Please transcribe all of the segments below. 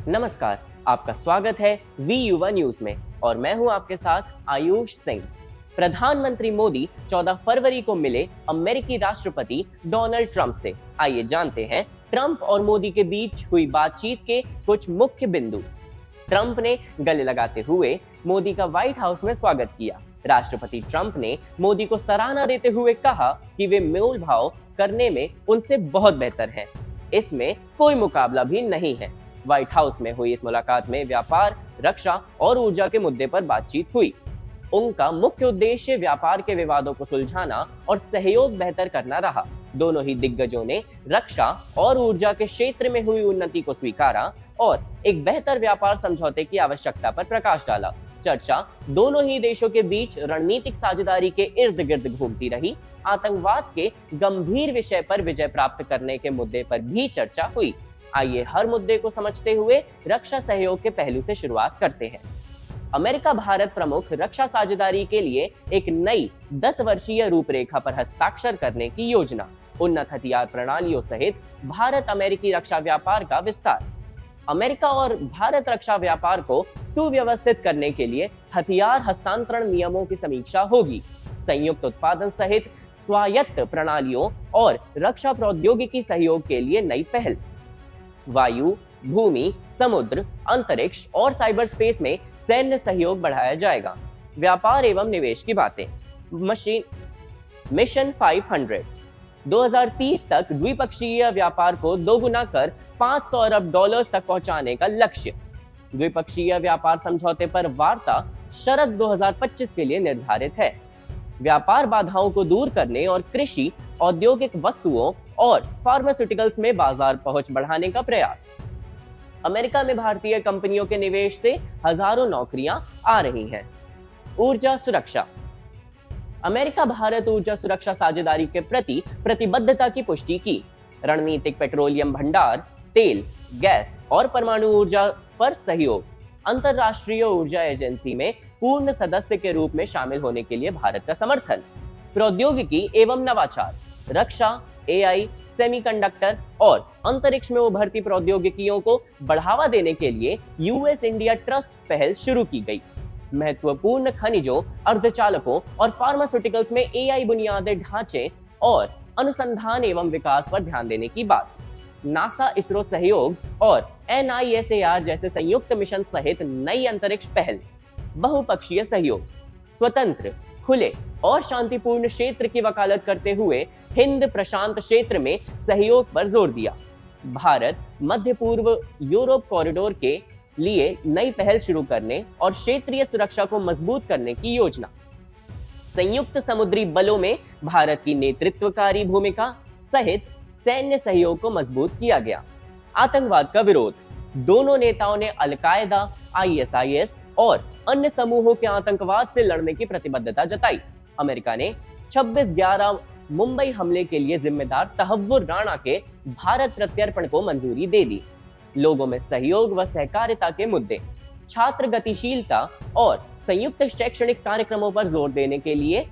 नमस्कार, आपका स्वागत है वी युवा न्यूज में और मैं हूं आपके साथ आयुष सिंह। प्रधानमंत्री मोदी 14 फरवरी को मिले अमेरिकी राष्ट्रपति डोनाल्ड ट्रंप से। आइए जानते हैं ट्रंप और मोदी के बीच हुई बातचीत के कुछ मुख्य बिंदु। ट्रंप ने गले लगाते हुए मोदी का व्हाइट हाउस में स्वागत किया। राष्ट्रपति ट्रंप ने मोदी को सराहना देते हुए कहा कि वे मोल भाव करने में उनसे बहुत बेहतर हैं। इसमें कोई मुकाबला भी नहीं है। व्हाइट हाउस में हुई इस मुलाकात में व्यापार, रक्षा और ऊर्जा के मुद्दे पर बातचीत हुई। उनका मुख्य उद्देश्य व्यापार के विवादों को सुलझाना और सहयोग बेहतर करना रहा। दोनों ही दिग्गजों ने रक्षा और ऊर्जा के क्षेत्र में हुई उन्नति को स्वीकारा और एक बेहतर व्यापार समझौते की आवश्यकता पर प्रकाश डाला। चर्चा दोनों ही देशों के बीच रणनीतिक साझेदारी के इर्द गिर्द घूमती रही। आतंकवाद के गंभीर विषय पर विजय प्राप्त करने के मुद्दे पर भी चर्चा हुई। आइए हर मुद्दे को समझते हुए रक्षा सहयोग के पहलू से शुरुआत करते हैं। अमेरिका भारत प्रमुख रक्षा साझेदारी के लिए एक नई 10 वर्षीय रूपरेखा पर हस्ताक्षर करने की योजना। उन्नत हथियार प्रणालियों सहित भारत अमेरिकी रक्षा व्यापार का विस्तार। अमेरिका और भारत रक्षा व्यापार को सुव्यवस्थित करने के लिए हथियार हस्तांतरण नियमों की समीक्षा होगी। संयुक्त उत्पादन सहित स्वायत्त प्रणालियों और रक्षा प्रौद्योगिकी सहयोग के लिए नई पहल। वायु, भूमि, समुद्र, अंतरिक्ष और साइबर स्पेस में सैन्य सहयोग बढ़ाया जाएगा। व्यापार एवं निवेश की बातें। मिशन 500 2030 तक द्विपक्षीय व्यापार को दोगुना कर $500 अरब तक पहुंचाने का लक्ष्य। द्विपक्षीय व्यापार समझौते पर वार्ता शरद 2025 के लिए निर्धारित है। व्यापार बाधाओं को दूर करने और कृषि, औद्योगिक वस्तुओं और फार्मास्यूटिकल्स में बाजार पहुंच बढ़ाने का प्रयास। अमेरिका में भारतीय कंपनियों के निवेश से हजारों नौकरियां आ रही हैं। ऊर्जा सुरक्षा। अमेरिका भारत ऊर्जा सुरक्षा साझेदारी के प्रति प्रतिबद्धता की पुष्टि की। रणनीतिक पेट्रोलियम भंडार, तेल, गैस और परमाणु ऊर्जा पर सहयोग। अंतरराष्ट्रीय ऊर्जा एजेंसी में पूर्ण सदस्य के रूप में शामिल होने के लिए भारत का समर्थन। प्रौद्योगिकी एवं नवाचार। रक्षा, एआई, सेमीकंडक्टर और अंतरिक्ष में उभरती प्रौद्योगिकियों को बढ़ावा देने के लिए यूएस इंडिया ट्रस्ट पहल शुरू की गई। महत्वपूर्ण खनिजों, अर्धचालकों और फार्मास्यूटिकल्स में एआई बुनियादी ढांचे और अनुसंधान एवं विकास पर ध्यान देने की बात। नासा इसरो सहयोग और एनआईएसएआर जैसे संयुक्त मिशन सहित नई अंतरिक्ष पहल। बहुपक्षीय सहयोग। स्वतंत्र, खुले और शांतिपूर्ण क्षेत्र की वकालत करते हुए हिंद प्रशांत क्षेत्र में सहयोग पर जोर दिया। भारत मध्य पूर्व यूरोप कॉरिडोर के लिए नई पहल शुरू करने और क्षेत्रीय सुरक्षा को मजबूत करने की योजना। संयुक्त समुद्री बलों में भारत की नेतृत्वकारी भूमिका सहित सैन्य सहयोग को मजबूत किया गया। आतंकवाद का विरोध। दोनों नेताओं ने अल-कायदा, आईएसआईएस और अन्य समूहों के आतंकवाद से लड़ने की प्रतिबद्धता जताई। अमेरिका ने 26/11 मुंबई हमले के लिए जिम्मेदार तहव्वुर राणा के भारत प्रत्यर्पण को मंजूरी दे दी। लोगों में सहयोग व सहकारिता के मुद्दे। छात्र गतिशीलता और संयुक्त शैक्षणिक कार्यक्रमों पर जोर देने के लिए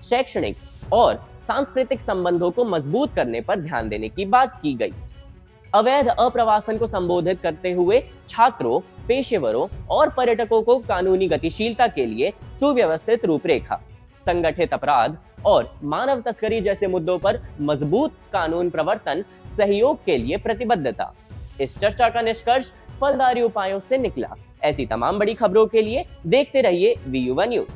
शैक्षणिक और सांस्कृतिक संबंधों को मजबूत करने पर ध्यान देने की बात की गई। अवैध अप्रवासन को संबोधित करते हुए छात्रों, पेशेवरों और पर्यटकों को कानूनी गतिशीलता के लिए सुव्यवस्थित रूपरेखा। संगठित अपराध और मानव तस्करी जैसे मुद्दों पर मजबूत कानून प्रवर्तन सहयोग के लिए प्रतिबद्धता। इस चर्चा का निष्कर्ष फलदायी उपायों से निकला। ऐसी तमाम बड़ी खबरों के लिए देखते रहिए वी युवा न्यूज।